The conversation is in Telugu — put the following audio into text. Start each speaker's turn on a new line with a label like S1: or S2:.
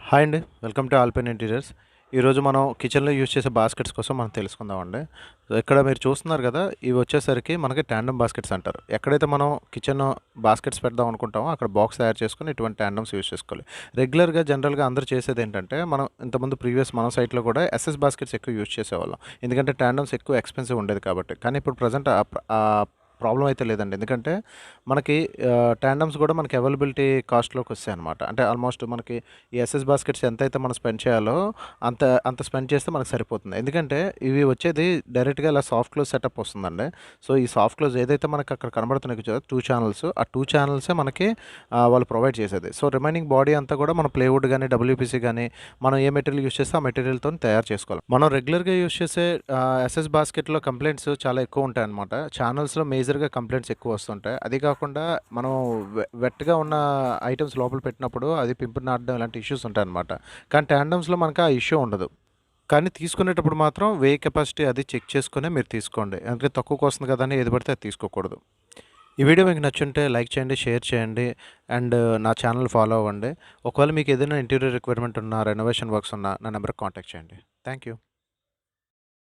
S1: హాయ్ అండి. Welcome to Alpen interiors. ఈరోజు మనం కిచెన్‌లో యూజ్ చేసే బాస్కెట్స్ కోసం మనం తెలుసుకుందామండి. సో, ఇక్కడ మీరు చూస్తున్నారు గదా! ఇవి వచ్చేసరికి మనకి టాండెమ్ బాస్కెట్స్ అంటారు. ఎక్కడైతే మనం కిచెన్ బాస్కెట్స్ పెడదాం అనుకుంటామో అక్కడ బాక్స్ తయారు చేసుకొని ఇటువంటి టాండెమ్స్ యూజ్ చేసుకోవాలి. రెగ్యులర్‌గా జనరల్‌గా అందరూ చేసేదేంటంటే మనం ఇంతకుముందు మన సైట్‌లో కూడా ఎస్ఎస్ బాస్కెట్స్ ఎక్కువ యూజ్ చేసేవాళ్ళం. ఎందుకంటే టాండెమ్స్ ఎక్కువ ఎక్స్‌పెన్సివ్ ఉండేది కాబట్టి. కానీ ఇప్పుడు ప్రెజెంట్ ఆ ప్రాబ్లమ్ అయితే లేదండి. ఎందుకంటే మనకి టాండెమ్స్ కూడా మనకి అవైలబిలిటీ కాస్ట్‌లోకి వస్తాయన్నమాట. అంటే ఆల్మోస్ట్ మనకి ఈ ఎస్ఎస్ బాస్కెట్స్ ఎంతైతే మనం స్పెండ్ చేయాలో అంత అంత స్పెండ్ చేస్తే మనకు సరిపోతుంది. ఎందుకంటే ఇవి వచ్చేది డైరెక్ట్‌గా ఇలా సాఫ్ట్ క్లోజ్ సెటప్ వస్తుందండి. సో, ఈ సాఫ్ట్ క్లోజ్ ఏదైతే మనకు అక్కడ కనబడుతున్నాయో చూసారా 2 ఛానెల్స్. ఆ 2 ఛానెల్సే మనకి వాళ్ళు ప్రొవైడ్ చేసేది. సో, రిమైనింగ్ బాడీ అంతా కూడా మనం ప్లైవుడ్ గాని, డబ్ల్యూపీసీ గాని మనం ఏ మెటీరియల్ యూజ్ చేస్తే ఆ మెటీరియల్‌తోని తయారు చేసుకోవాలి. మనం రెగ్యులర్‌గా యూజ్ చేసే ఎస్ఎస్ బాస్కెట్‌లో కంప్లెయింట్స్ చాలా ఎక్కువుంటాయన్నమాట. ఛానెల్స్‌లో మేజర్‌గా కంప్లెయింట్స్ ఎక్కువ వస్తుంటాయి. అది కాకుండా మనం వెట్‌గా ఉన్న ఐటెమ్స్ లోపల పెట్టినప్పుడు అది పింపులు నాటడం ఇలాంటి ఇష్యూస్ ఉంటాయన్నమాట. కానీ టాండెమ్స్‌లో మనకు ఆ ఇష్యూ ఉండదు. కానీ తీసుకునేటప్పుడు మాత్రం కెపాసిటీ అది చెక్ చేసుకొనే మీరు తీసుకోండి. అంటే తక్కువకొస్తుంది కదా అని ఏది పడితే అది తీసుకోకూడదు. ఈ వీడియో మీకు నచ్చుంటే లైక్ చేయండి, షేర్ చేయండి అండ్ నా ఛానల్ ఫాలో అవ్వండి. ఒకవేళ మీకు ఏదైనా ఇంటీరియర్ రిక్వైర్మెంట్ ఉన్నా, రెనోవేషన్ వర్క్స్ ఉన్నా నా నెంబర్‌కి కాంటాక్ట్ చేయండి. Thank you.